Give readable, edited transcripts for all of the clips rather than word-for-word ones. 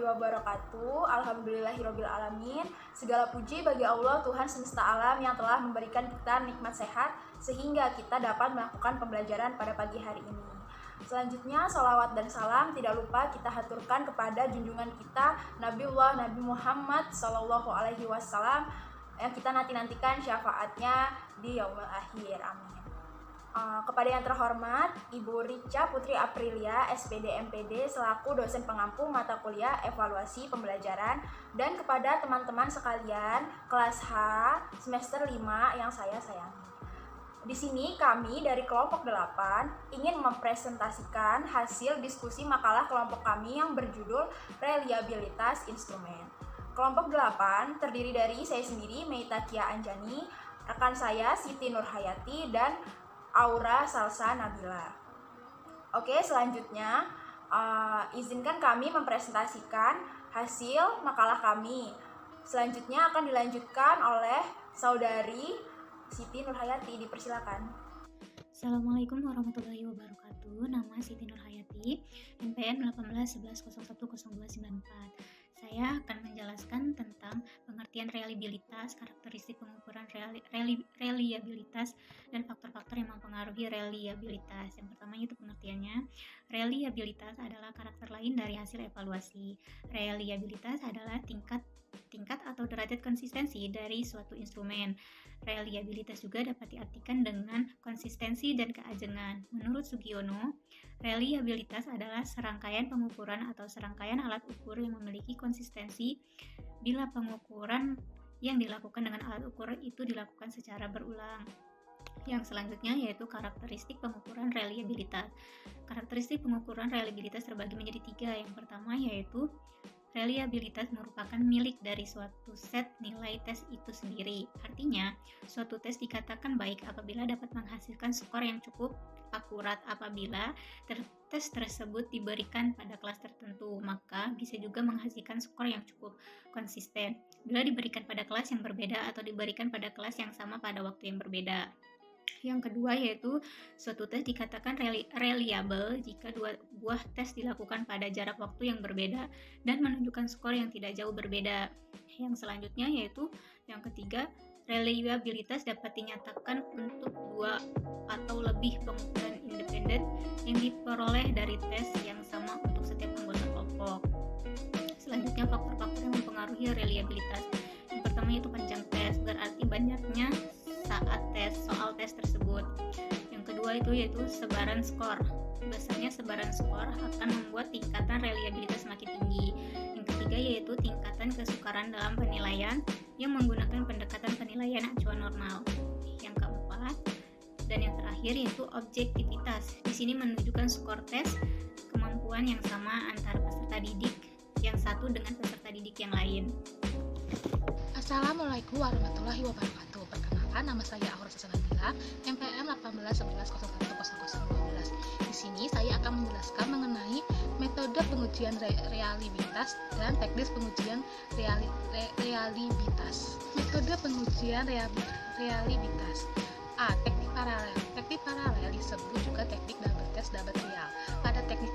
warahmatullahi wabarakatuh. Alhamdulillahirabbil alamin. Segala puji bagi Allah Tuhan semesta alam yang telah memberikan kita nikmat sehat sehingga kita dapat melakukan pembelajaran pada pagi hari ini. Selanjutnya salawat dan salam tidak lupa kita haturkan kepada junjungan kita Nabiullah Nabi Muhammad SAW yang kita nantikan syafaatnya di yaumul akhir. Amin. Kepada yang terhormat Ibu Rica Putri Aprilia SPD MPD selaku dosen pengampu mata kuliah evaluasi pembelajaran, dan kepada teman-teman sekalian kelas H semester 5 yang saya sayangi. Di sini kami dari kelompok 8 ingin mempresentasikan hasil diskusi makalah kelompok kami yang berjudul Reliabilitas Instrumen. Kelompok 8 terdiri dari saya sendiri Meita Kia Anjani, rekan saya Siti Nurhayati, dan Aura Salsa Nabila. Oke, selanjutnya izinkan kami mempresentasikan hasil makalah kami. Selanjutnya akan dilanjutkan oleh saudari Siti Nurhayati, dipersilakan. Assalamualaikum warahmatullahi wabarakatuh. Nama Siti Nurhayati, NPM 1811010294. Saya akan menjelaskan tentang pengertian reliabilitas, karakteristik pengukuran reliabilitas, dan faktor-faktor yang mempengaruhi reliabilitas. Yang pertama itu pengertiannya. Reliabilitas adalah karakter lain dari hasil evaluasi. Reliabilitas adalah tingkat atau derajat konsistensi dari suatu instrumen. Reliabilitas juga dapat diartikan dengan konsistensi dan keajengan. Menurut Sugiono, reliabilitas adalah serangkaian pengukuran atau serangkaian alat ukur yang memiliki konsistensi bila pengukuran yang dilakukan dengan alat ukur itu dilakukan secara berulang. Yang selanjutnya yaitu karakteristik pengukuran reliabilitas. Karakteristik pengukuran reliabilitas terbagi menjadi 3. Yang pertama yaitu reliabilitas merupakan milik dari suatu set nilai tes itu sendiri. Artinya, suatu tes dikatakan baik apabila dapat menghasilkan skor yang cukup akurat. Apabila tes tersebut diberikan pada kelas tertentu, maka bisa juga menghasilkan skor yang cukup konsisten bila diberikan pada kelas yang berbeda atau diberikan pada kelas yang sama pada waktu yang berbeda. Yang kedua yaitu suatu tes dikatakan reliable jika dua buah tes dilakukan pada jarak waktu yang berbeda dan menunjukkan skor yang tidak jauh berbeda. Yang selanjutnya yaitu yang ketiga, reliabilitas dapat dinyatakan untuk 2 atau lebih pengukuran independen yang diperoleh dari tes yang sama untuk setiap anggota kelompok. Selanjutnya faktor-faktor yang mempengaruhi reliabilitas. Yang pertama yaitu panjang tes, berarti banyaknya saat soal tes tersebut. Yang kedua itu yaitu sebaran skor. Biasanya sebaran skor akan membuat tingkatan reliabilitas semakin tinggi. Yang ketiga yaitu tingkatan kesukaran dalam penilaian yang menggunakan pendekatan penilaian acuan normal. Yang keempat dan yang terakhir yaitu objektivitas. Di sini menunjukkan skor tes kemampuan yang sama antara peserta didik yang satu dengan peserta didik yang lain. Assalamualaikum warahmatullahi wabarakatuh. Perkenalkan, nama saya Aura Salsa Nabila, MPM 1811011012. Di sini saya akan menjelaskan mengenai metode pengujian reliabilitas dan teknis pengujian reliabilitas. Metode pengujian reliabilitas. A. Teknik paralel. Teknik paralel disebut juga teknik double test double trial. Pada teknik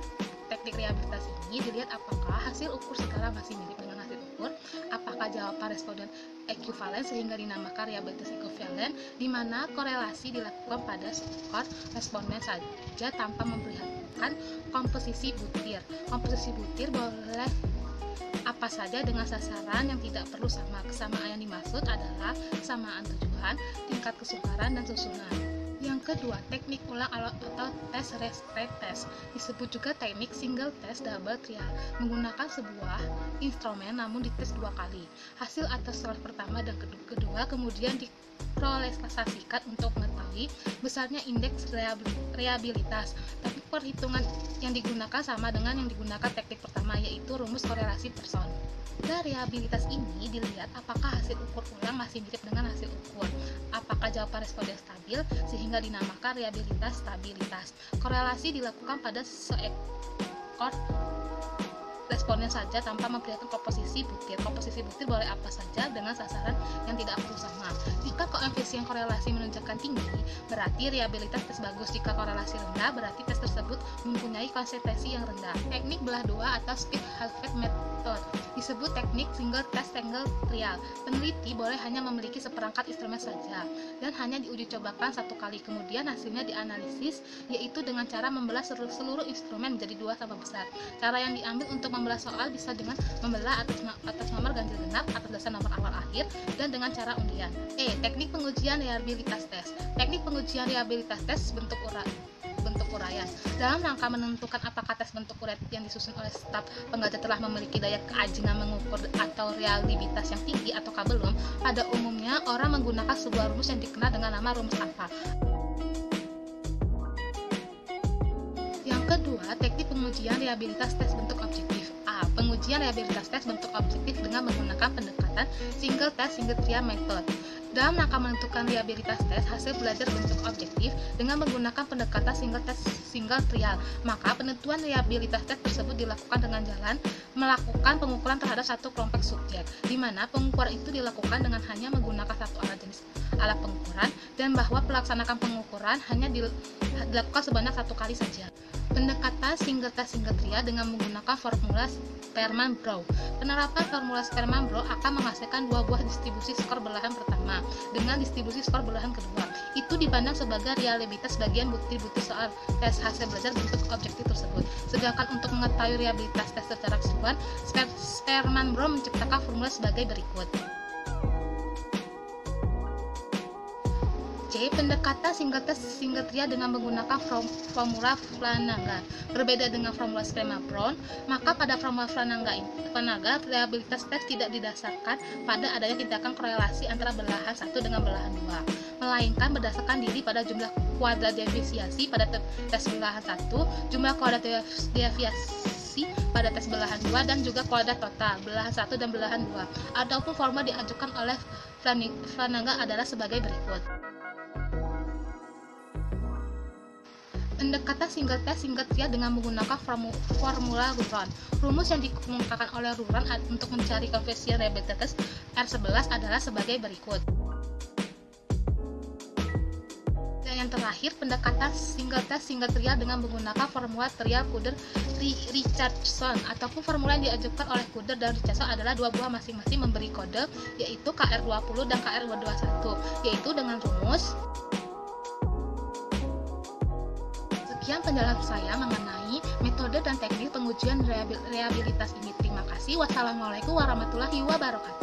reliabilitas ini dilihat apakah hasil ukur sekarang masih mirip dengan hasil ukur, apakah jawaban responden ekuivalen sehingga dinamakan reliabilitas ekuivalen, di mana korelasi dilakukan pada skor responden saja tanpa memperlihatkan komposisi butir. Komposisi butir boleh apa saja dengan sasaran yang tidak perlu sama. Kesamaan yang dimaksud adalah kesamaan tujuan, tingkat kesukaran, dan susunan. Yang kedua, teknik ulang atau tes repeat test, disebut juga teknik single test double trial, menggunakan sebuah instrumen namun dites 2 kali. Hasil atas tes pertama dan kedua kemudian diprosesasikan untuk mengetahui besarnya indeks reliabilitas. Tapi perhitungan yang digunakan sama dengan yang digunakan teknik pertama, yaitu rumus korelasi person. Dari reliabilitas ini dilihat apakah hasil ukur ulang masih mirip dengan hasil ukur, apakah jawaban responden stabil sehingga dinamakan reliabilitas stabilitas. Korelasi dilakukan pada seekor responden saja tanpa memperlihatkan komposisi butir. Komposisi butir boleh apa saja dengan sasaran yang tidak perlu sama. Jika koefisien korelasi menunjukkan tinggi, berarti reliabilitas tes bagus. Jika korelasi rendah, berarti tes tersebut mempunyai konsistensi yang rendah. Teknik belah 2 atau split half method disebut teknik single test single trial. Peneliti boleh hanya memiliki seperangkat instrumen saja dan hanya diuji cobakan satu kali, kemudian hasilnya dianalisis, yaitu dengan cara membelah seluruh instrumen menjadi dua sama besar. Cara yang diambil untuk membelah soal bisa dengan membelah atas nomor ganjil genap, atas dasar nomor awal akhir, dan dengan cara undian. Teknik pengujian reliabilitas tes. Teknik pengujian reliabilitas tes bentuk uraian. Dalam rangka menentukan apakah tes bentuk uraian yang disusun oleh staf pengajar telah memiliki daya keajinan mengukur atau reliabilitas yang tinggi ataukah belum, pada umumnya orang menggunakan sebuah rumus yang dikenal dengan nama rumus apa. Yang kedua, teknik pengujian reliabilitas tes bentuk objektif. Pengujian reliabilitas tes bentuk objektif dengan menggunakan pendekatan single test single trial method. Dalam rangka menentukan reliabilitas tes hasil belajar bentuk objektif dengan menggunakan pendekatan single test single trial, maka penentuan reliabilitas tes tersebut dilakukan dengan jalan melakukan pengukuran terhadap satu kelompok subjek, di mana pengukuran itu dilakukan dengan hanya menggunakan satu alat pengukuran, dan bahwa pelaksanaan pengukuran hanya dilakukan sebanyak satu kali saja. Pendekatan single test single trial dengan menggunakan formula Sperman-Brown. Penerapan formula Sperman-Brown akan menghasilkan dua buah distribusi skor belahan pertama dengan distribusi skor belahan kedua. Itu dipandang sebagai reliabilitas bagian bukti-bukti soal tes hasil belajar bentuk objektif tersebut. Sedangkan untuk mengetahui reliabilitas tes secara keseluruhan, Sperman-Brown menciptakan formula sebagai berikut. Pendekatan single test single trial dengan menggunakan formula Flanagan. Berbeda dengan formula Sperman-Brown, maka pada formula Flanagan reliabilitas tes tidak didasarkan pada adanya tindakan korelasi antara belahan satu dengan belahan dua, melainkan berdasarkan diri pada jumlah kuadrat deviasi pada tes belahan satu, jumlah kuadrat deviasi pada tes belahan dua, dan juga kuadrat total belahan satu dan belahan dua. Adapun formula diajukan oleh Flanagan adalah sebagai berikut. Pendekatan single test single trial dengan menggunakan formula Ruran. Rumus yang dikemukakan oleh Ruran untuk mencari koefisien reliabilitas R11 adalah sebagai berikut. Dan yang terakhir, pendekatan single test single trial dengan menggunakan formula trial Kuder-Richardson ataupun formula yang diajukan oleh Kuder dan Richardson adalah dua buah masing-masing memberi kode, yaitu KR20 dan KR21, yaitu dengan rumus. Sekian penjelasan saya mengenai metode dan teknik pengujian reliabilitas ini. Terima kasih. Wassalamualaikum warahmatullahi wabarakatuh.